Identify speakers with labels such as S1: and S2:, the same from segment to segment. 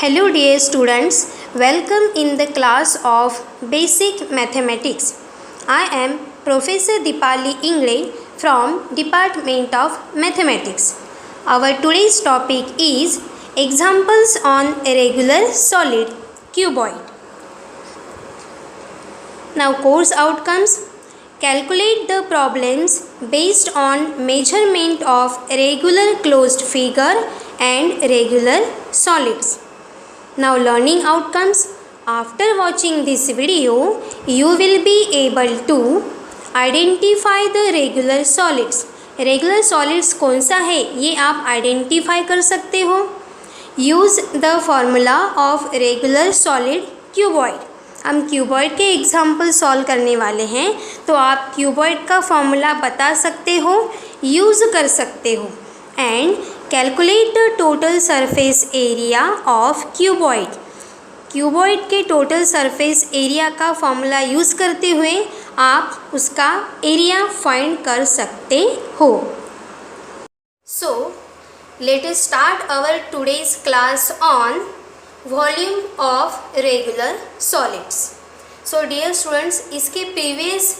S1: Hello dear students, welcome in the class of Basic Mathematics. I am Professor Dipali Ingle from Department of Mathematics. Our today's topic is examples on a regular solid cuboid. Now course outcomes. Calculate the problems based on measurement of regular closed figure and regular solids. Now learning outcomes. After watching this video, you will be able to identify the regular solids. Regular solids कौन सा है ये आप identify कर सकते हो. Use the formula of regular solid cuboid. हम cuboid के एग्जाम्पल सॉल्व करने वाले हैं, तो आप क्यूबॉइड का फॉर्मूला बता सकते हो, यूज़ कर सकते हो. And calculate the total surface area of cuboid. Cuboid के टोटल सरफेस एरिया का फॉर्मूला यूज़ करते हुए आप उसका एरिया फाइंड कर सकते हो. So let us start our today's class on volume of regular solids. So dear students, इसके प्रीवियस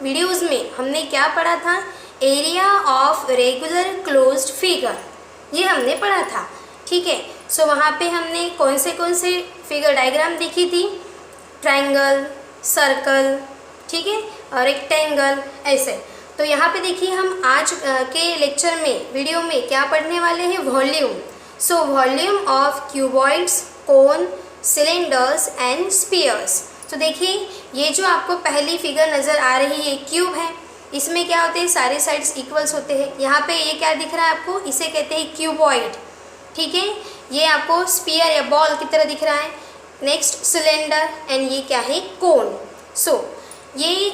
S1: वीडियोज़ में हमने क्या पढ़ा था? Area of regular closed figure, ये हमने पढ़ा था. ठीक है. सो वहाँ पे हमने कौन से फिगर डायग्राम देखी थी? ट्रायंगल, सर्कल, ठीक है, और रेक्टेंगल, ऐसे. तो यहाँ पे देखिए हम आज के लेक्चर में, वीडियो में क्या पढ़ने वाले हैं? Volume. So volume of cuboids, cone, cylinders and spheres. तो देखिए ये जो आपको पहली फिगर नज़र आ रही है, क्यूब है. इसमें क्या होते हैं? सारे साइड्स इक्वल्स होते हैं. यहाँ पे ये क्या दिख रहा है आपको? इसे कहते हैं क्यूबॉइड. ठीक है. ये आपको स्फीयर या बॉल की तरह दिख रहा है. नेक्स्ट सिलेंडर, एंड ये क्या है? कोन. सो ये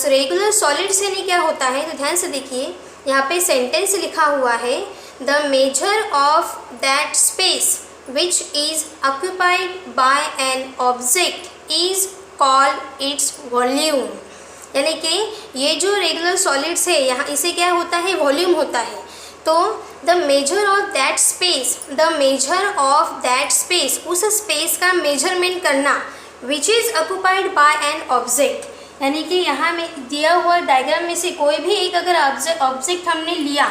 S1: रेगुलर सॉलिड से नहीं क्या होता है, तो ध्यान से देखिए. यहाँ पे सेंटेंस लिखा हुआ है, the measure of that space which is occupied by an object is called its volume. यानी कि ये जो रेगुलर सॉलिड्स है, यहाँ इसे क्या होता है? वॉल्यूम होता है. तो the measure of that space, the measure of that space, उस स्पेस का मेजरमेंट करना, which is occupied by an object. यानी कि यहाँ में दिया हुआ डायग्राम में से कोई भी एक अगर ऑब्जेक्ट हमने लिया,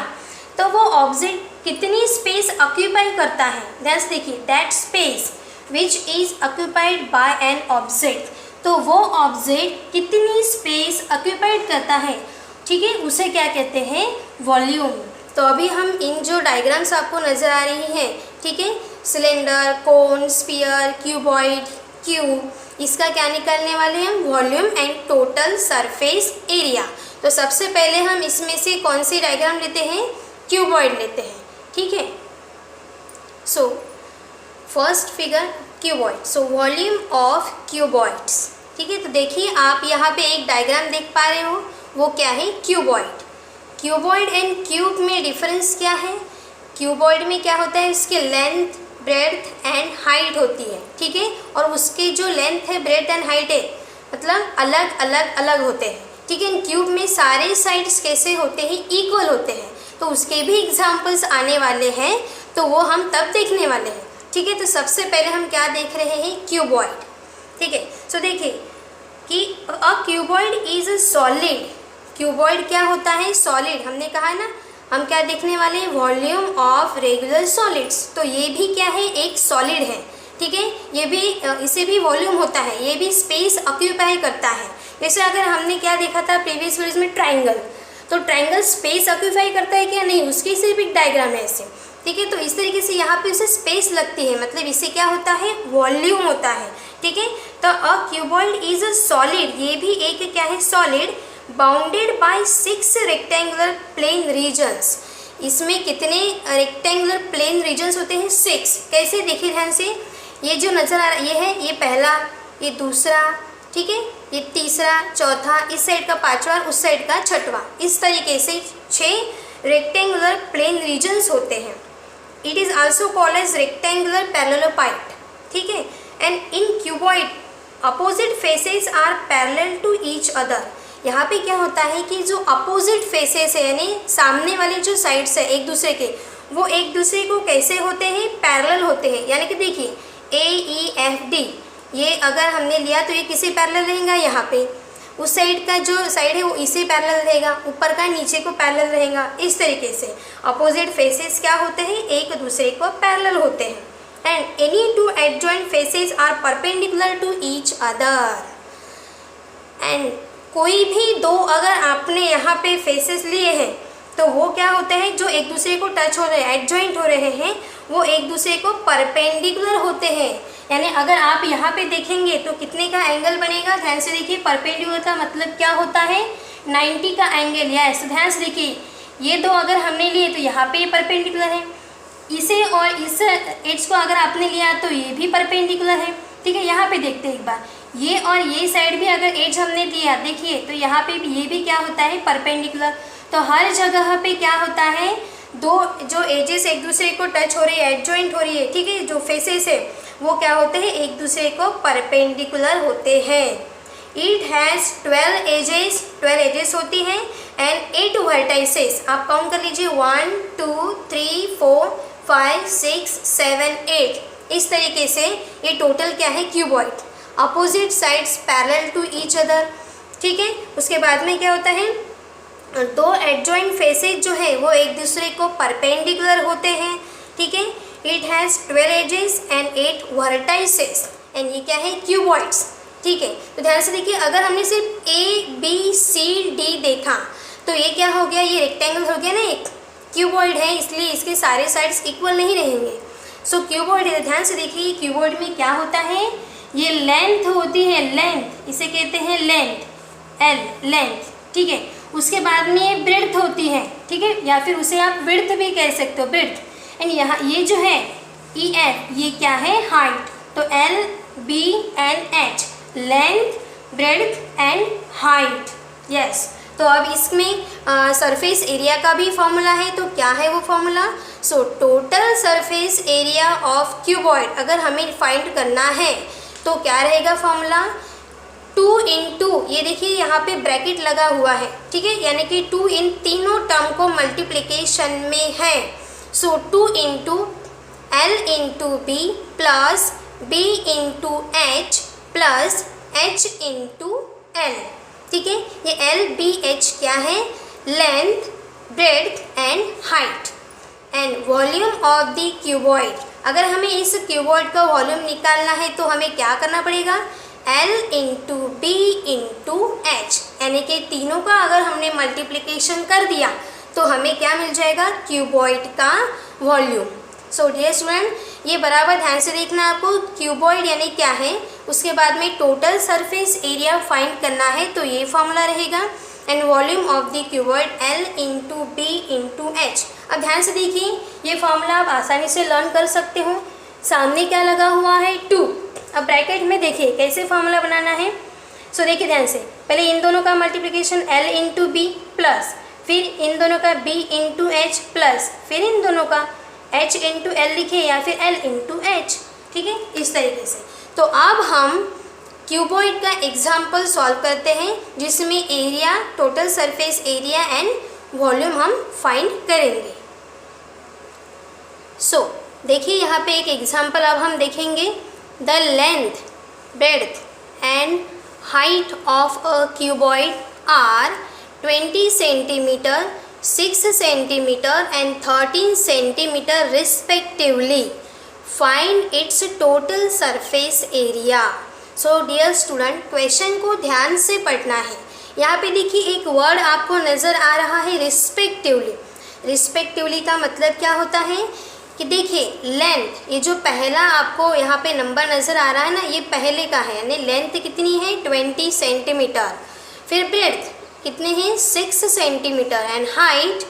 S1: तो वो ऑब्जेक्ट कितनी स्पेस ऑक्यूपाई करता है. ध्यान से देखिए, that space which is occupied by an object, तो वो ऑब्जेक्ट कितनी स्पेस ऑक्यूपाइड करता है, ठीक है, उसे क्या कहते हैं? वॉल्यूम. तो अभी हम इन जो डायग्राम्स आपको नज़र आ रही हैं, ठीक है, सिलेंडर, कोन, स्फीयर, क्यूबॉइड, क्यूब, इसका क्या निकालने वाले हैं? Volume and total surface area. तो सबसे पहले हम इसमें से कौन सी डायग्राम लेते हैं? क्यूबॉइड लेते हैं. ठीक है. So first figure cuboid. So volume of cuboids. ठीक है. तो देखिए आप यहाँ पे एक डायग्राम देख पा रहे हो, वो क्या है? क्यूबॉइड. क्यूबॉइड एंड क्यूब में डिफरेंस क्या है? क्यूबॉइड में क्या होता है? इसके लेंथ, ब्रेड्थ एंड हाइट होती है. ठीक है. और उसके जो लेंथ है, ब्रेड्थ एंड हाइट है, मतलब अलग होते हैं. ठीक है. क्यूब में सारे साइड्स कैसे होते हैं? इक्वल होते हैं. तो उसके भी एग्जाम्पल्स आने वाले हैं, तो वो हम तब देखने वाले हैं. ठीक है. तो सबसे पहले हम क्या देख रहे हैं? क्यूबॉइड. ठीक है. सो देखिए कि अ cuboid is a solid. Cuboid क्या होता है? सॉलिड. हमने कहा है ना, हम क्या देखने वाले हैं? Volume of regular solids. तो ये भी क्या है? एक सॉलिड है. ठीक है. ये भी इसे भी वॉल्यूम होता है, ये भी स्पेस ऑक्यूपाई करता है. जैसे अगर हमने क्या देखा था प्रीवियस वीडियोज में? ट्राइंगल. तो ट्राइंगल स्पेस ऑक्यूपाई करता है क्या? नहीं. उसकी सिर्फ एक डायग्राम है ऐसे. ठीक है. तो इस तरीके से यहाँ पे उसे स्पेस लगती है, मतलब इसे क्या होता है? वॉल्यूम होता है. ठीक है. तो a cuboid is a solid. ये भी एक क्या है? Solid. Bounded by 6 rectangular plane regions. इसमें कितने रेक्टेंगुलर प्लेन रीजन्स होते हैं? 6. कैसे? देखिए ध्यान से. ये जो नज़र आ रहा ये है, ये पहला, ये दूसरा, ठीक है, ये तीसरा, चौथा, इस साइड का पांचवा, उस साइड का छठवां. इस तरीके से 6 रेक्टेंगुलर प्लेन रीजन्स होते हैं. It is also called as rectangular parallelopiped. ठीक है. And in cuboid opposite faces are parallel to each other. यहाँ पे क्या होता है कि जो अपोजिट फेसेस है, यानी सामने वाले जो साइड्स है एक दूसरे के, वो एक दूसरे को कैसे होते हैं, पैरेलल होते हैं। यानी कि देखिए AEFD ये अगर हमने लिया तो ये किसे पैरेलल रहेगा, यहाँ पे उस साइड का जो साइड है वो इसे पैरेलल रहेगा, ऊपर का नीचे को पैरेलल रहेगा। इस तरीके से अपोजिट फेसेस क्या होते हैं, एक दूसरे को पैरेलल होते हैं। And any two adjoint faces are perpendicular to each other. And कोई भी दो अगर आपने यहाँ पे फेसेस लिए हैं तो वो क्या होते हैं, जो एक दूसरे को टच हो रहे हैं, एडजॉइंट हो रहे हैं, वो एक दूसरे को परपेंडिकुलर होते हैं। यानी अगर आप यहाँ पे देखेंगे तो कितने का एंगल बनेगा, ध्यान से देखिए। परपेंडिकुलर का मतलब क्या होता है, 90 का एंगल। यस, ध्यान से देखिए, ये दो अगर हमने लिए तो यहाँ पे परपेंडिकुलर है, इसे और इस एड्स को अगर आपने लिया तो ये भी परपेंडिकुलर है। ठीक है, यहाँ पे देखते हैं एक बार, ये और ये साइड भी अगर एड्स हमने दिया, देखिए तो यहाँ पे भी ये भी क्या होता है, परपेंडिकुलर। तो हर जगह पे क्या होता है, दो जो एजेस एक दूसरे को टच हो रही है, एडजॉइंट हो रही है, ठीक है, जो फेसेस है वो क्या होते हैं, एक दूसरे को परपेंडिकुलर होते हैं। इट हैज़ 12 एजेस, 12 एजेस होती हैं एंड 8 वर्टाइसेस। आप काउंट कर लीजिए, 1 2 3 4 5 6 7 8। इस तरीके से ये टोटल क्या है, cuboid. Opposite sides parallel to each other. ठीक है, उसके बाद में क्या होता है, दो एडजॉइंट फेसेस जो है वो एक दूसरे को परपेंडिकुलर होते हैं। ठीक है, it has 12 edges and 8 vertices and ये क्या है, क्यूबॉइड्स। ठीक है, तो ध्यान से देखिए, अगर हमने सिर्फ ABCD देखा तो ये क्या हो गया, ये रेक्टेंगल हो गया ना, एक क्यूबॉइड है, इसलिए इसके सारे साइड्स इक्वल नहीं रहेंगे। सो क्यूबॉइड है, ध्यान से देखिए, क्यूबॉइड में क्या होता है, ये लेंथ होती है, लेंथ, इसे कहते हैं लेंथ, L लेंथ। ठीक है, उसके बाद में ये ब्रेड्थ होती है। ठीक है, या फिर उसे आप विड्थ भी कह सकते हो, ब्रेड्थ। एंड यहाँ ये जो है EF, ये क्या है, हाइट। तो L B and H, length, breadth and height. Yes, तो अब इसमें सरफेस एरिया का भी फॉर्मूला है। तो क्या है वो formula, so total surface area of cuboid अगर हमें फाइंड करना है तो क्या रहेगा फॉर्मूला, 2 इंटू, ये देखिए यहाँ पे ब्रैकेट लगा हुआ है। ठीक है, यानी कि 2 इन तीनों टर्म को मल्टीप्लिकेशन में है। सो 2 into L into B plus B into H plus H into L। ठीक है, ये L B H क्या है, length, breadth and height. And volume of the cuboid, अगर हमें इस क्यूबॉइड का वॉल्यूम निकालना है तो हमें क्या करना पड़ेगा, L into B into H, यानी कि तीनों का अगर हमने मल्टीप्लिकेशन कर दिया तो हमें क्या मिल जाएगा, क्यूबॉइड का वॉल्यूम। सो डियर स्टूडेंट, ये बराबर ध्यान से देखना आपको, क्यूबॉइड यानी क्या है, उसके बाद में टोटल सरफेस एरिया फाइंड करना है तो ये फॉर्मूला रहेगा। And volume of the cuboid L into B into H। अब ध्यान से देखिए, ये फॉर्मूला आप आसानी से लर्न कर सकते हो। सामने क्या लगा हुआ है, 2। अब ब्रैकेट में देखिए कैसे फॉर्मूला बनाना है। सो देखिए ध्यान से, पहले इन दोनों का multiplication L into B plus, फिर इन दोनों का B इंटू H प्लस, फिर इन दोनों का H इंटू L लिखे या फिर L इंटू H। ठीक है, इस तरीके से। तो अब हम क्यूबॉइड का एग्जाम्पल सॉल्व करते हैं जिसमें area, total surface area and volume हम फाइंड करेंगे। सो देखिए यहाँ पे एक एग्जाम्पल अब हम देखेंगे। The length, breadth and height of a cuboid are 20 centimetre, 6 centimetre and 13 centimetre respectively. Find its total surface area. So dear student, question को ध्यान से पढ़ना है। यहाँ पे देखिए एक वर्ड आपको नज़र आ रहा है, रिस्पेक्टिवली। रिस्पेक्टिवली का मतलब क्या होता है कि देखिए लेंथ, ये जो पहला आपको यहाँ पे नंबर नज़र आ रहा है ना, ये पहले का है, यानी लेंथ कितनी है, 20 सेंटीमीटर। फिर ब्रेड्थ कितने हैं, 6 सेंटीमीटर एंड हाइट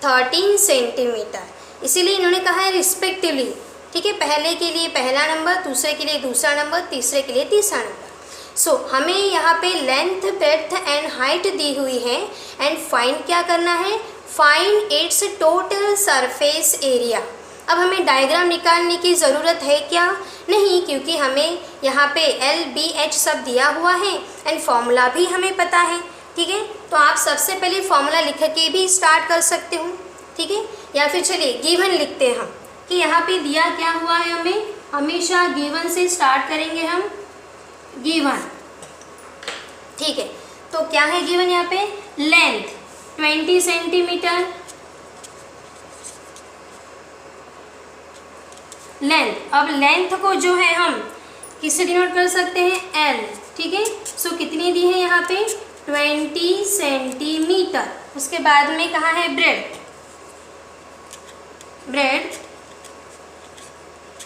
S1: 13 सेंटीमीटर। इसीलिए इन्होंने कहा है रिस्पेक्टिवली। ठीक है, पहले के लिए पहला नंबर, दूसरे के लिए दूसरा नंबर, तीसरे के लिए तीसरा नंबर। सो हमें यहाँ पे लेंथ, ब्रेड्थ एंड हाइट दी हुई है एंड फाइंड क्या करना है, find its total surface area. अब हमें डायग्राम निकालने की ज़रूरत है क्या, नहीं, क्योंकि हमें यहाँ पे L B H सब दिया हुआ है एंड फॉर्मूला भी हमें पता है। ठीक है, तो आप सबसे पहले फॉर्मूला लिख के भी स्टार्ट कर सकते हो। ठीक है, या फिर चलिए गिवन लिखते हैं हम कि यहाँ पे दिया क्या हुआ है हमें, हमेशा गिवन से स्टार्ट करेंगे हम, गिवन, ठीक है। तो क्या है गिवन यहाँ पे, लेंथ 20 सेंटीमीटर, लेंथ। अब लेंथ को जो है हम किससे डिनोट कर सकते हैं, एल, ठीक है। सो कितनी दी है यहाँ पे 20 सेंटीमीटर। उसके बाद में कहा है ब्रेड, ब्रेड,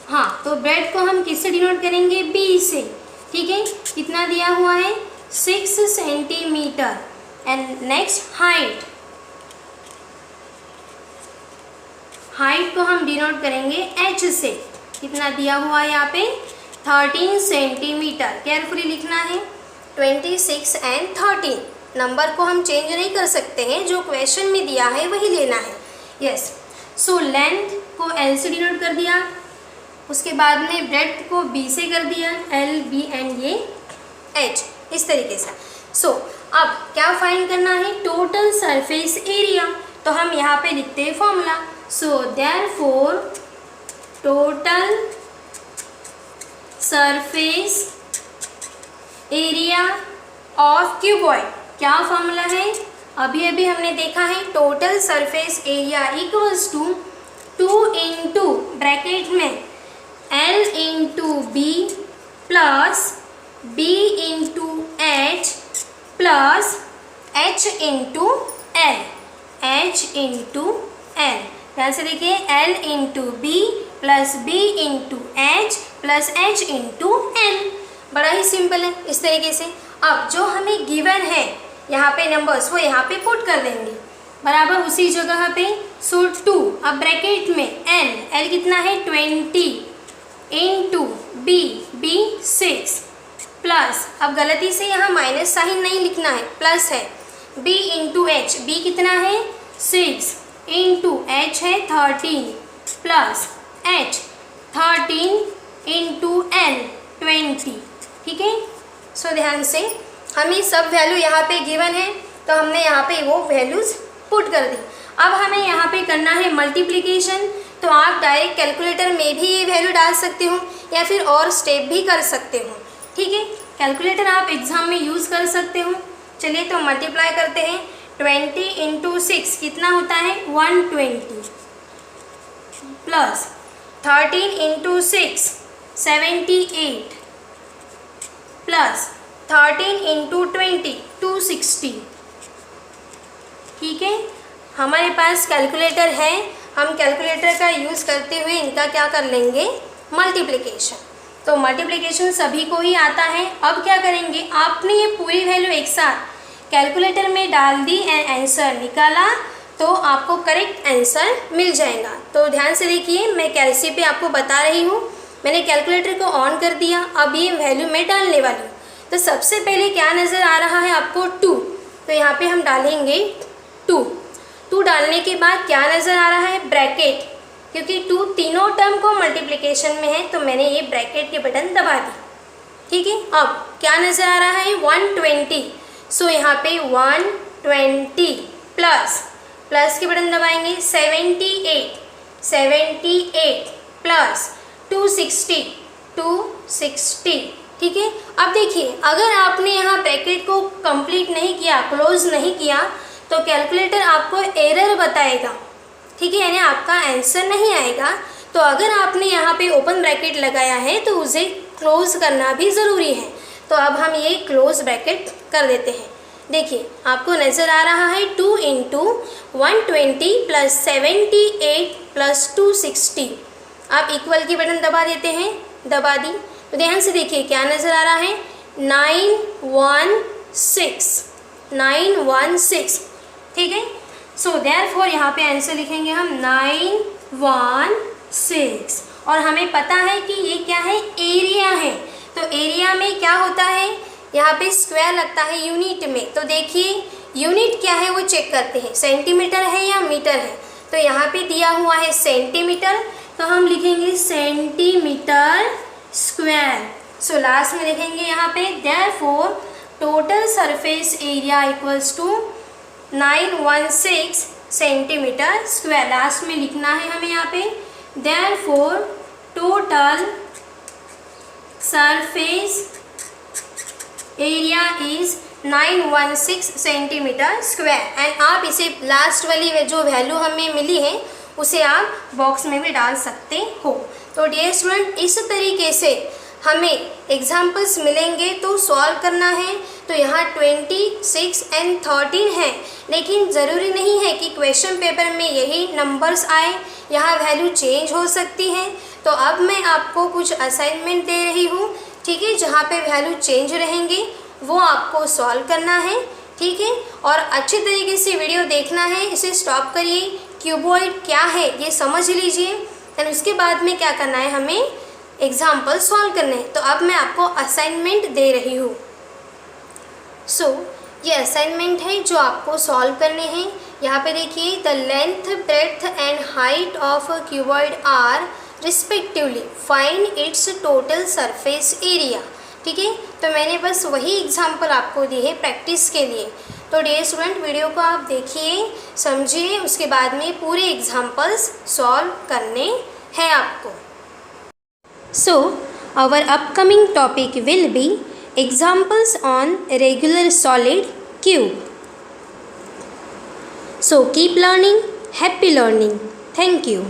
S1: हाँ, तो ब्रेड को हम किससे डिनोट करेंगे, बी से, ठीक है। कितना दिया हुआ है 6 centimetre. And next height, height को हम डिनोट करेंगे एच से, कितना दिया हुआ है यहाँ पे 13 सेंटीमीटर। केयरफुली लिखना है 26 एंड 13, नंबर को हम चेंज नहीं कर सकते हैं, जो क्वेश्चन में दिया है वही लेना है। यस, सो लेंथ को एल से डिनोट कर दिया, उसके बाद में ब्रेड्थ को बी से कर दिया, एल बी एंड ये एच, इस तरीके से। सो अब क्या फाइंड करना है, टोटल सरफेस एरिया। तो हम यहाँ पे लिखते हैं formula, so therefore total surface area of cuboid, क्या फॉर्मूला है, अभी अभी हमने देखा है, total surface area equals to 2 into bracket में L into B plus B into H plus H into L, H into L, ध्यान से देखिए, L into B plus B into H plus H into L. बड़ा ही simple है इस तरीके से। अब जो हमें गिवन है यहाँ पे नंबर्स, वो यहाँ पे पुट कर देंगे बराबर उसी जगह पे। सो 2, अब ब्रैकेट में L कितना है 20 इंटू बी 6 प्लस, अब गलती से यहाँ माइनस साइन नहीं लिखना है, प्लस है, B इंटू एच, बी कितना है 6 इंटू एच है 13 प्लस H 13 इंटू एल 20, ठीक है। सो ध्यान से हमें सब वैल्यू यहाँ पे गिवन है, तो हमने यहाँ पे वो वैल्यूज़ पुट कर दी। अब हमें यहाँ पे करना है मल्टीप्लिकेशन, तो आप डायरेक्ट कैलकुलेटर में भी ये वैल्यू डाल सकते हो या फिर और स्टेप भी कर सकते हो, ठीक है। कैलकुलेटर आप एग्ज़ाम में यूज़ कर सकते हो। चलिए तो मल्टीप्लाई करते हैं, 20 इंटू 6 कितना होता है 120 प्लस 13 इंटू 6 78 प्लस 13 इंटू 20 260, ठीक है। हमारे पास कैलकुलेटर है, हम कैलकुलेटर का यूज़ करते हुए इनका क्या कर लेंगे, मल्टीप्लिकेशन। तो मल्टीप्लिकेशन सभी को ही आता है। अब क्या करेंगे, आपने ये पूरी वैल्यू एक साथ कैलकुलेटर में डाल दी एंड आंसर निकाला, तो आपको करेक्ट आंसर मिल जाएगा। तो ध्यान से देखिए, मैं कैलसी पे आपको बता रही हूँ, मैंने कैलकुलेटर को ऑन कर दिया, अब ये वैल्यू मैं डालने वाली हूँ। तो सबसे पहले क्या नज़र आ रहा है आपको 2, तो यहाँ पे हम डालेंगे 2 डालने के बाद क्या नज़र आ रहा है, ब्रैकेट, क्योंकि 2 तीनों टर्म को मल्टीप्लिकेशन में है, तो मैंने ये ब्रैकेट के बटन दबा दी, ठीक है। अब क्या नज़र आ रहा है 120, सो यहाँ पे 120 प्लस के बटन दबाएंगे, 78 प्लस 260, ठीक है। अब देखिए, अगर आपने यहाँ ब्रैकेट को कंप्लीट नहीं किया, क्लोज नहीं किया, तो कैलकुलेटर आपको एरर बताएगा, ठीक है, यानी आपका आंसर नहीं आएगा। तो अगर आपने यहाँ पे ओपन ब्रैकेट लगाया है तो उसे क्लोज करना भी ज़रूरी है। तो अब हम ये क्लोज ब्रैकेट कर देते हैं। देखिए, आपको नज़र आ रहा है 2 इंटू 120 प्लस 78 प्लस 260। आप इक्वल की बटन दबा देते हैं, दबा दी। तो ध्यान से देखिए क्या नज़र आ रहा है 916, ठीक है। सो देयरफॉर यहाँ पे आंसर लिखेंगे हम 916, और हमें पता है कि ये क्या है, एरिया है। तो एरिया में क्या होता है, यहाँ पे स्क्वायर लगता है यूनिट में। तो देखिए यूनिट क्या है वो चेक करते हैं, सेंटीमीटर है या मीटर है। तो यहाँ पे दिया हुआ है सेंटीमीटर, तो हम लिखेंगे सेंटीमीटर स्क्वायर। सो लास्ट में लिखेंगे यहाँ पे therefore total surface area equals to 916 centimetre square. Last में लिखना है हमें यहाँ पे, therefore total surface area is 916 centimetre square. And आप इसे लास्ट वाली जो वैल्यू हमें मिली है उसे आप बॉक्स में भी डाल सकते हो। तो डियर स्टूडेंट, इस तरीके से हमें एग्जाम्पल्स मिलेंगे तो सॉल्व करना है। तो यहाँ 26 एंड 13 है, लेकिन ज़रूरी नहीं है कि क्वेश्चन पेपर में यही नंबर्स आए, यहाँ वैल्यू चेंज हो सकती है। तो अब मैं आपको कुछ असाइनमेंट दे रही हूँ, ठीक है, जहाँ पे वैल्यू चेंज रहेंगे वो आपको सॉल्व करना है, ठीक है। और अच्छे तरीके से वीडियो देखना है, इसे स्टॉप करिए, क्यूबॉइड क्या है ये समझ लीजिए, एंड उसके बाद में क्या करना है, हमें एग्जाम्पल सॉल्व करने हैं। तो अब मैं आपको असाइनमेंट दे रही हूँ। सो ये असाइनमेंट है जो आपको सॉल्व करने हैं। यहाँ पे देखिए, the length, breadth and height of cuboid are respectively, find its total surface area. ठीक है, तो मैंने बस वही एग्जाम्पल आपको दी है प्रैक्टिस के लिए। तो डियर स्टूडेंट, वीडियो को आप देखिए, समझिए, उसके बाद में पूरे एग्जाम्पल्स सॉल्व करने हैं आपको। So our upcoming topic will be examples on regular solid cube. So keep learning, happy learning. Thank you.